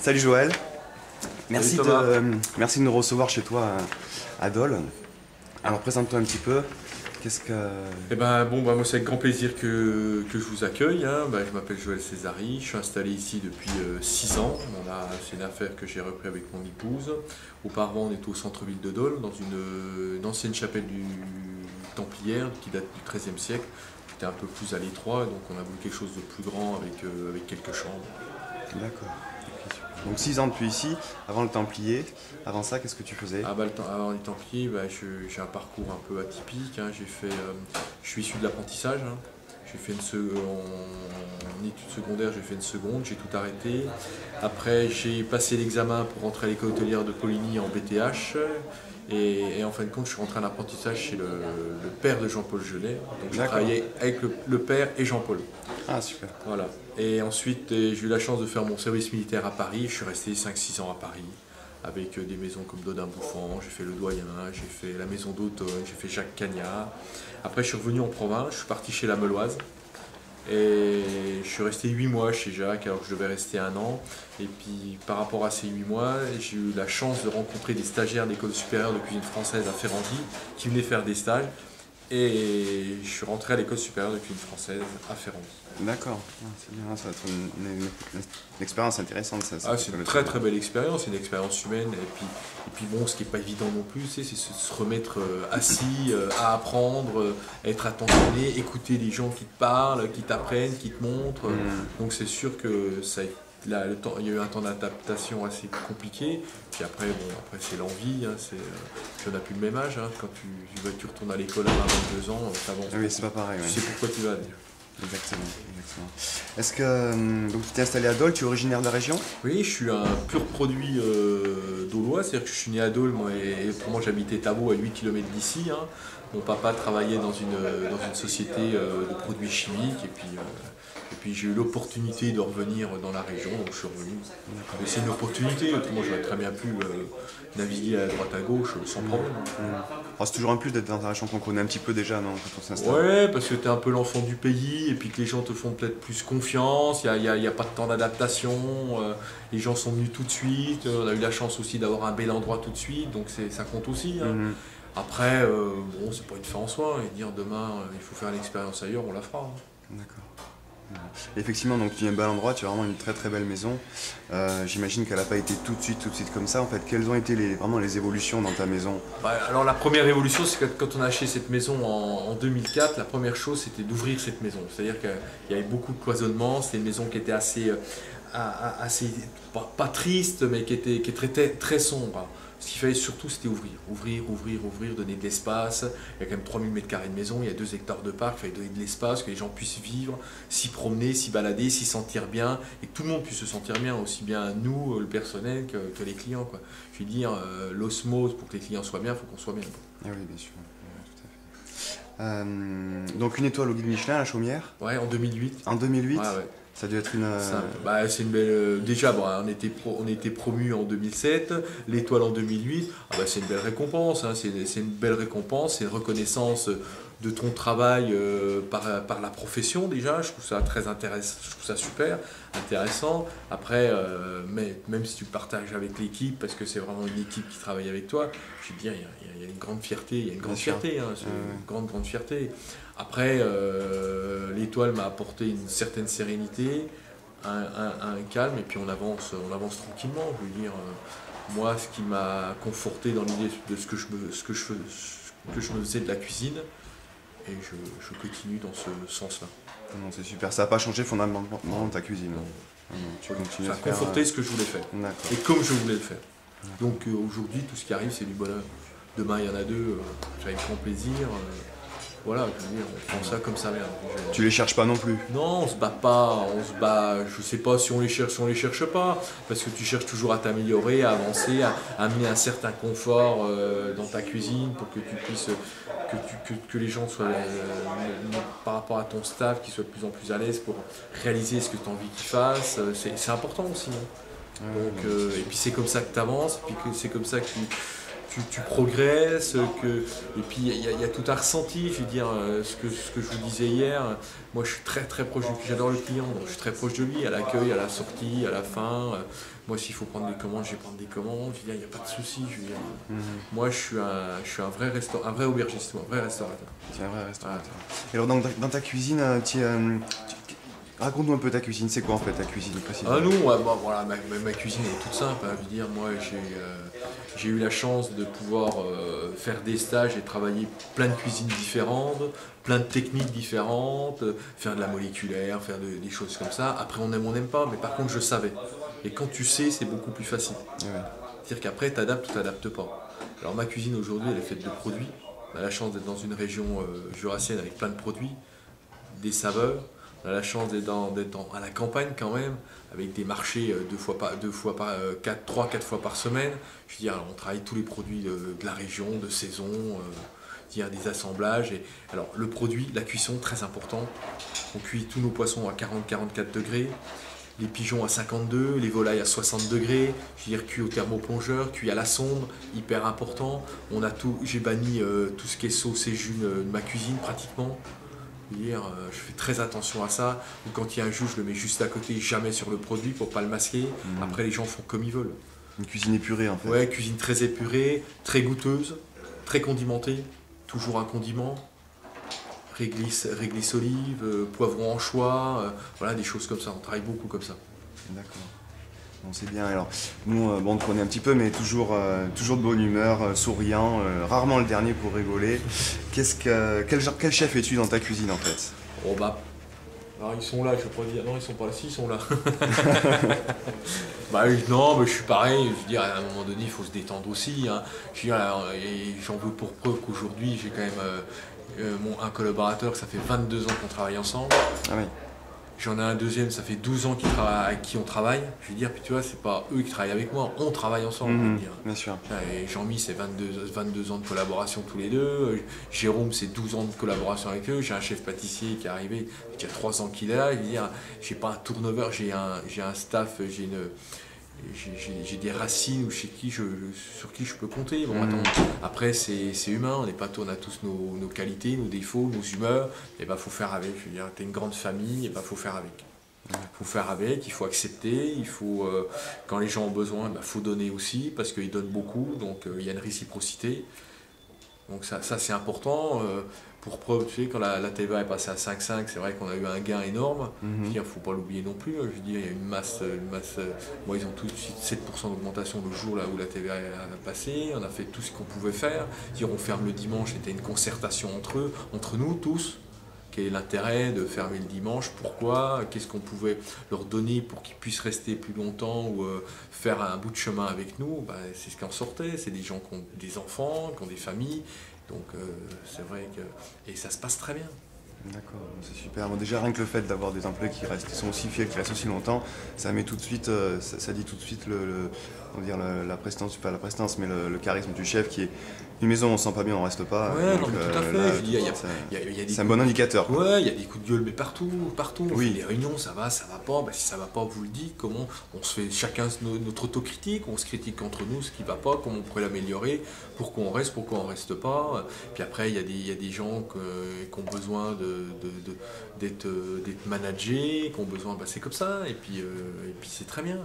Salut Joël, merci Salut Thomas. merci de nous recevoir chez toi à Dole. Alors présente-toi un petit peu, qu'est-ce que... Moi c'est avec grand plaisir que je vous accueille. Je m'appelle Joël Césari, je suis installé ici depuis 6 ans. C'est une affaire que j'ai repris avec mon épouse. Auparavant on était au centre-ville de Dole, dans une ancienne chapelle du Templière qui date du XIIIe siècle. C'était un peu plus à l'étroit, donc on a voulu quelque chose de plus grand avec quelques chambres. D'accord. Donc 6 ans depuis ici, avant le Templier, avant ça qu'est-ce que tu faisais? Avant les Templiers, j'ai un parcours un peu atypique. Je suis issu de l'apprentissage. J'ai fait en études secondaires, j'ai fait une seconde, j'ai tout arrêté. Après, j'ai passé l'examen pour rentrer à l'école hôtelière de Coligny en BTH. Et en fin de compte, je suis rentré en apprentissage chez le père de Jean-Paul Genet. Donc j'ai travaillé avec le père et Jean-Paul. Ah super. Voilà. Et ensuite, j'ai eu la chance de faire mon service militaire à Paris. Je suis resté 5-6 ans à Paris, avec des maisons comme Dodin-Bouffant, j'ai fait le Doyen, j'ai fait la maison d'Auteuil, j'ai fait Jacques Cagnard. Après, je suis revenu en province, je suis parti chez la Meloise. Et je suis resté 8 mois chez Jacques, alors que je devais rester 1 an. Et puis, par rapport à ces 8 mois, j'ai eu la chance de rencontrer des stagiaires d'école supérieure de cuisine française à Ferrandi qui venaient faire des stages. Et je suis rentré à l'école supérieure de cuisine française à Ferrandi. D'accord, c'est bien, ça va être une expérience intéressante ça. C'est une très belle expérience, c'est une expérience humaine. Et puis bon, ce qui n'est pas évident non plus, c'est se remettre assis, à apprendre, être attentionné, écouter les gens qui te parlent, qui t'apprennent, qui te montrent. Donc c'est sûr que il y a eu un temps d'adaptation assez compliqué. Puis après, c'est l'envie. Puis on n'a plus le même âge. Quand tu retournes à l'école à 22 ans, t'avances. Oui, c'est pas pareil. Tu sais pourquoi tu vas. Exactement. Est-ce que donc tu t'es installé à Dole, tu es originaire de la région? Oui, je suis un pur produit daulois, c'est-à-dire que je suis né à Dole, moi, et pour moi j'habitais Tavaux à 8 km d'ici. Mon papa travaillait dans une société de produits chimiques, et puis j'ai eu l'opportunité de revenir dans la région, donc je suis revenu. Mais c'est une opportunité, autrement j'aurais très bien pu naviguer à droite à gauche sans problème. C'est toujours un plus d'être dans la région qu'on connaît un petit peu déjà, non, quand on s'installe. Ouais, parce que tu es un peu l'enfant du pays, et puis que les gens te font peut-être plus confiance, il n'y a pas de temps d'adaptation, les gens sont venus tout de suite, on a eu la chance aussi d'avoir un bel endroit tout de suite, donc ça compte aussi. Après, c'est pas une fin en soi, et dire demain il faut faire l'expérience ailleurs, on la fera. D'accord. Effectivement, donc tu es un bel endroit, tu as vraiment une très belle maison. J'imagine qu'elle n'a pas été tout de suite comme ça. En fait, quelles ont été vraiment les évolutions dans ta maison? Alors la première évolution, c'est que quand on a acheté cette maison en 2004, la première chose c'était d'ouvrir cette maison. C'est-à-dire qu'il y avait beaucoup de cloisonnement, c'était une maison qui était assez pas triste, mais qui était très sombre. Ce qu'il fallait surtout, c'était ouvrir, donner de l'espace. Il y a quand même 3000 m² de maison, il y a 2 hectares de parc, il fallait donner de l'espace, que les gens puissent vivre, s'y promener, s'y balader, s'y sentir bien, et que tout le monde puisse se sentir bien, aussi bien nous, le personnel, que les clients. Je veux dire, l'osmose, pour que les clients soient bien, il faut qu'on soit bien. Ah oui, bien sûr. Tout à fait. Donc une étoile au guide Michelin à la Chaumière? Ouais, en 2008. En 2008? Ouais. Ça a dû être une... c'est une belle... Déjà, on était promu en 2007, l'étoile en 2008. C'est une belle récompense, c'est une belle récompense, c'est une reconnaissance de ton travail par la profession déjà. Je trouve ça très intéressant, je trouve ça super intéressant. Après, même si tu partages avec l'équipe, parce que c'est vraiment une équipe qui travaille avec toi, je veux dire, il y a une grande fierté, c'est une grande fierté. Après, l'étoile m'a apporté une certaine sérénité, un calme, et puis on avance tranquillement. Je veux dire, moi, ce qui m'a conforté dans l'idée de ce que je me faisais de la cuisine, et je continue dans ce sens-là. Non, c'est super, ça n'a pas changé fondamentalement ta cuisine. Tu continues ça a conforté ce que je voulais faire, et comme je voulais le faire. Donc aujourd'hui, tout ce qui arrive, c'est du bonheur. Demain, il y en a 2, avec grand plaisir. Voilà, je veux dire, on prend ça comme ça vient. Tu les cherches pas non plus? Non, on se bat pas, je sais pas si on les cherche pas, parce que tu cherches toujours à t'améliorer, à avancer, à amener un certain confort dans ta cuisine pour que tu puisses, que les gens soient, par rapport à ton staff, qu'ils soient de plus en plus à l'aise pour réaliser ce que tu as envie qu'ils fassent, c'est important aussi. Donc, et puis c'est comme ça que tu avances, et puis c'est comme ça que tu progresses, et puis il y a tout un ressenti, je veux dire, ce que je vous disais hier, moi je suis très très proche, j'adore le client, donc je suis très proche de lui, à l'accueil, à la sortie, à la fin. Moi s'il faut prendre des commandes, je vais prendre des commandes, je veux dire, il n'y a pas de souci, je veux dire. Moi je suis un vrai un vrai aubergiste, un vrai restaurateur. C'est un vrai restaurateur. Et alors dans ta cuisine, raconte-nous un peu ta cuisine, c'est quoi en fait ta cuisine précisément? Ah non, voilà, ma cuisine est toute simple, hein, je veux dire, moi j'ai eu la chance de pouvoir faire des stages et travailler plein de cuisines différentes, plein de techniques différentes, faire de la moléculaire, faire des choses comme ça. Après on n'aime pas, mais par contre je savais. Et quand tu sais, c'est beaucoup plus facile. Ouais. C'est-à-dire qu'après tu t'adaptes ou t'adaptes pas. Alors ma cuisine aujourd'hui elle est faite de produits. On a la chance d'être dans une région jurassienne avec plein de produits, des saveurs. On a la chance d'être à la campagne quand même, avec des marchés 3-4 fois par semaine. Je veux dire, on travaille tous les produits de la région, de saison, des assemblages. Alors le produit, la cuisson, très important. On cuit tous nos poissons à 40-44 degrés, les pigeons à 52, les volailles à 60 degrés. Je veux dire, cuit au thermoplongeur, cuit à la sonde, hyper important. J'ai banni tout ce qui est sauce et jus de ma cuisine pratiquement. Je fais très attention à ça. Ou quand il y a un jus, je le mets juste à côté, jamais sur le produit pour pas le masquer. Après, les gens font comme ils veulent. Une cuisine épurée en fait. Ouais, cuisine très épurée, très goûteuse, très condimentée. Toujours un condiment. Réglisse olive, poivron anchois, voilà, des choses comme ça. On travaille beaucoup comme ça. D'accord. Bon, c'est bien. Alors, nous, on te connaît un petit peu, mais toujours de bonne humeur, souriant, rarement le dernier pour rigoler. Quel chef es-tu dans ta cuisine en fait? Oh bah, alors ils sont là, je peux pas dire. Non, ils sont pas là. Si, ils sont là. Non, mais je suis pareil. Je veux dire, à un moment donné, il faut se détendre aussi. Hein. Je veux dire, et j'en veux pour preuve qu'aujourd'hui, j'ai quand même un collaborateur, ça fait 22 ans qu'on travaille ensemble. Ah oui. J'en ai un deuxième, ça fait 12 ans avec qui on travaille. Je veux dire, puis tu vois, c'est pas eux qui travaillent avec moi, on travaille ensemble. Je veux dire. Bien sûr. Et Jean-Mi, c'est 22 ans de collaboration tous les deux. Jérôme, c'est 12 ans de collaboration avec eux. J'ai un chef pâtissier qui est arrivé, il y a 3 ans qu'il est là. Je veux dire, j'ai pas un turnover, j'ai un staff, j'ai des racines sur qui je peux compter. Bon, attends, après, c'est humain, on a tous nos qualités, nos défauts, nos humeurs. Et ben, faut faire avec. Je veux dire, t'es une grande famille, et ben, faut faire avec. Faut faire avec, il faut accepter, quand les gens ont besoin, il faut donner aussi, parce qu'ils donnent beaucoup, donc il y a une réciprocité. Donc ça c'est important. Pour preuve, tu sais, quand la TVA est passée à 5,5, c'est vrai qu'on a eu un gain énorme. Je veux dire, faut pas l'oublier non plus. Je veux dire, il y a une masse. Moi, ils ont tout de suite 7% d'augmentation le jour là où la TVA a passé. On a fait tout ce qu'on pouvait faire. Dire, on ferme le dimanche, c'était une concertation entre nous tous. Quel est l'intérêt de fermer le dimanche? Pourquoi? Qu'est-ce qu'on pouvait leur donner pour qu'ils puissent rester plus longtemps ou faire un bout de chemin avec nous? C'est ce qui en sortait. C'est des gens qui ont des enfants, qui ont des familles. Donc c'est vrai que... Et ça se passe très bien. D'accord, c'est super. Bon, déjà, rien que le fait d'avoir des employés qui sont aussi fidèles, qui restent aussi longtemps, ça met tout de suite, ça dit tout de suite on va dire la prestance, pas la prestance, mais le charisme du chef qui est une maison, on se sent pas bien, on reste pas. Ouais, donc, non, mais tout à fait. Là, Je dis, y a des c'est un bon indicateur. Ouais, il y a des coups de gueule, mais partout. On Oui. fait des réunions, ça va pas. Si ça va pas, vous le dites. Comment on se fait chacun notre autocritique, on se critique entre nous, ce qui va pas, comment on pourrait l'améliorer, pourquoi on reste pas. Puis après, il y a des gens qui ont besoin d'être managés, qui ont besoin, c'est comme ça. Et puis c'est très bien.